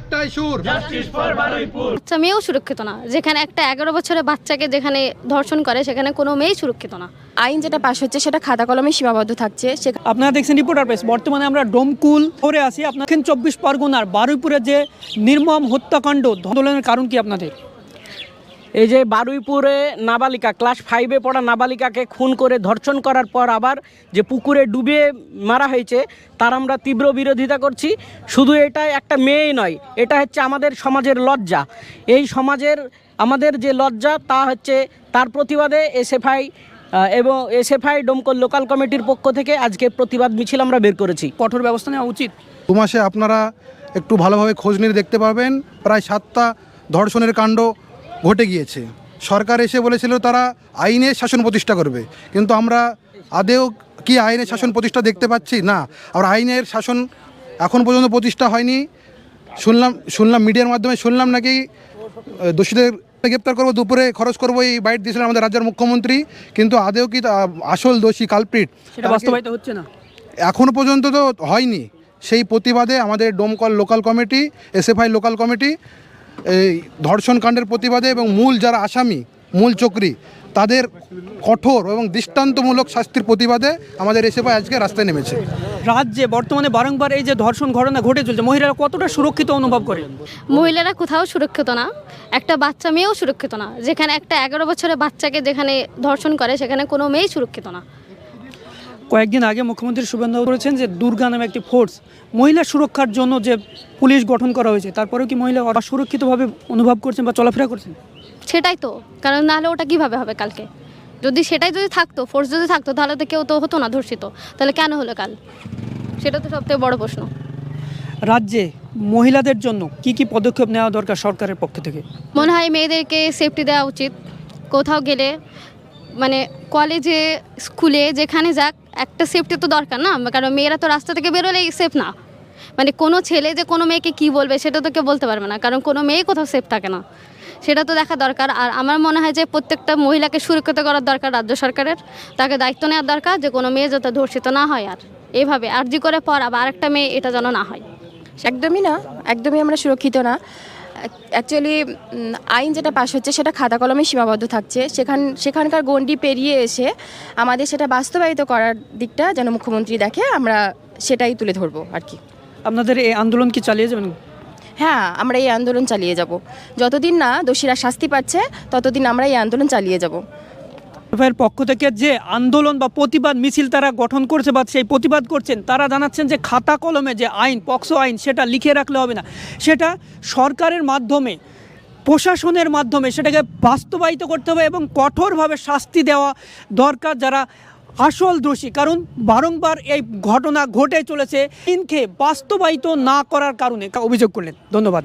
একটাই সুর, justice for Baruipur. বাচ্চা মেয়েও সুরক্ষিত না, যেখানে একটা 11 বছরের বাচ্চাকে যেখানে ধর্ষণ করে সেখানে কোনো মেয়েই সুরক্ষিত না। আইন যেটা পাশ হচ্ছে সেটা খাতা কলমে সীমাবদ্ধ থাকছে। আপনারা দেখছেন রিপোর্টার প্রেস। বর্তমানে আমরা ডোমকুল শহরে আছি। আপনার দক্ষিণ 24 পরগনার বারুইপুরের যে নির্মম হত্যাকাণ্ড, আন্দোলনের কারণ কি আপনাদের? এই যে বারুইপুরে নাবালিকা, ক্লাস 5-এ পড়া নাবালিকাকে খুন করে ধর্ষণ করার পর আবার যে পুকুরে ডুবিয়ে মারা হয়েছে, তার আমরা তীব্র বিরোধিতা করছি। শুধু এটা একটা মেয়েই নয়, এটা হচ্ছে আমাদের সমাজের লজ্জা। এই সমাজের আমাদের যে লজ্জা, তা হচ্ছে তার প্রতিবাদে এসএফআই এবং এসএফআই ডোমকল লোকাল কমিটির পক্ষ থেকে আজকে প্রতিবাদ মিছিল আমরা বের করেছি। কঠোর ব্যবস্থা নেওয়া উচিত। 2 মাসে আপনারা একটু ভালোভাবে খোঁজ নিয়ে দেখতে পাবেন প্রায় 7টা ধর্ষণের কাণ্ড ঘটে গিয়েছে। সরকার এসে বলেছিল তারা আইনের শাসন প্রতিষ্ঠা করবে, কিন্তু আমরা আদেও কি আইনের শাসন প্রতিষ্ঠা দেখতে পাচ্ছি না। আর আইনের শাসন এখন পর্যন্ত প্রতিষ্ঠা হয়নি। শুনলাম মিডিয়ার মাধ্যমে শুনলাম নাকি দোষীদের গ্রেপ্তার করবো, দুপুরে খরচ করবো, এই বাইট দিয়েছিলেন আমাদের রাজ্যের মুখ্যমন্ত্রী, কিন্তু আদেও কি আসল দোষী কালপ্রিট সেটা বাস্তবায়িত হচ্ছে না, এখনও পর্যন্ত তো হয়নি। সেই প্রতিবাদে আমাদের Domkal local committee, SFI local committee এই ধর্ষণ কাণ্ডের প্রতিবাদে এবং মূল যারা আসামি, মূল চক্রী, তাদের কঠোর এবং দৃষ্টান্তমূলক শাস্তির প্রতিবাদে আমাদের এসএফআই আজকে রাস্তায় নেমেছে। রাজ্যে বর্তমানে বারংবার এই যে ধর্ষণ ঘটনা ঘটে চলছে, মহিলারা কতটা সুরক্ষিত অনুভব করে? মহিলারা কোথাও সুরক্ষিত না, একটা বাচ্চা মেয়েও সুরক্ষিত না, যেখানে একটা 11 বছরের বাচ্চাকে যেখানে ধর্ষণ করে সেখানে কোনো মেয়েই সুরক্ষিত না। কয়েকদিন আগে মুখ্যমন্ত্রী শুভেন্দু করেছেন যে দুর্গা নামে একটি ফোর্স মহিলা সুরক্ষার জন্য যে পুলিশ গঠন করা হয়েছে, তারপরেও কি মহিলা অসুরক্ষিতভাবে অনুভব করছেন বা চলাফেরা করছেন? সেটাই তো কারণ, নাহলে ওটা কিভাবে হবে কালকে? যদি থাকতো, ফোর্স যদি থাকতো, তাহলে তো কেউ তো হতো না ধর্ষিত। তাহলে কেন হলো কাল? সেটা তো সবথেকে বড় প্রশ্ন। রাজ্যে মহিলাদের জন্য কি কি পদক্ষেপ নেওয়া দরকার সরকারের পক্ষ থেকে? মনে হয় মেয়েদেরকে সেফটি দেওয়া উচিত। কোথাও গেলে, মানে কলেজে, স্কুলে, যেখানে যাক, একটা সেফটি তো দরকার না? কারণ মেয়েরা তো রাস্তা থেকে বেরোলেই সেফ না। মানে কোনো ছেলে যে কোনো মেয়েকে কি বলবে সেটা তো কেউ বলতে পারবে না, কারণ কোনো মেয়ে কোথাও সেফ থাকে না। সেটা তো দেখা দরকার। আর আমার মনে হয় যে প্রত্যেকটা মহিলাকে সুরক্ষিত করার দরকার রাজ্য সরকারের। তাকে দায়িত্ব নেওয়ার দরকার যে কোনো মেয়ে যাতে ধর্ষিত না হয়, আর এইভাবে আরজি করে পর আবার আরেকটা মেয়ে এটা যেন না হয়। একদমই না, একদমই আমরা সুরক্ষিত না। অ্যাকচুয়ালি আইন যেটা পাশ হচ্ছে সেটা খাতা কলমে সীমাবদ্ধ থাকছে। সেখানকার গণ্ডি পেরিয়ে এসে আমাদের সেটা বাস্তবায়িত করার দিকটা যেন মুখ্যমন্ত্রী দেখে, আমরা সেটাই তুলে ধরবো আর কি। আপনাদের এই আন্দোলন কি চালিয়ে যাবেন? হ্যাঁ, আমরা এই আন্দোলন চালিয়ে যাব। যতদিন না দোষীরা শাস্তি পাচ্ছে ততদিন আমরা এই আন্দোলন চালিয়ে যাব। এর পক্ষ থেকে যে আন্দোলন বা প্রতিবাদ মিছিল তারা গঠন করছে বা সেই প্রতিবাদ করছেন, তারা জানাচ্ছেন যে খাতা কলমে যে আইন, পক্সো আইন, সেটা লিখে রাখলে হবে না, সেটা সরকারের মাধ্যমে, প্রশাসনের মাধ্যমে সেটাকে বাস্তবায়িত করতে হবে এবং কঠোরভাবে শাস্তি দেওয়া দরকার যারা আসল দোষী। কারণ বারংবার এই ঘটনা ঘটে চলেছে আইনকে বাস্তবায়িত না করার কারণে, অভিযোগ করলেন। ধন্যবাদ।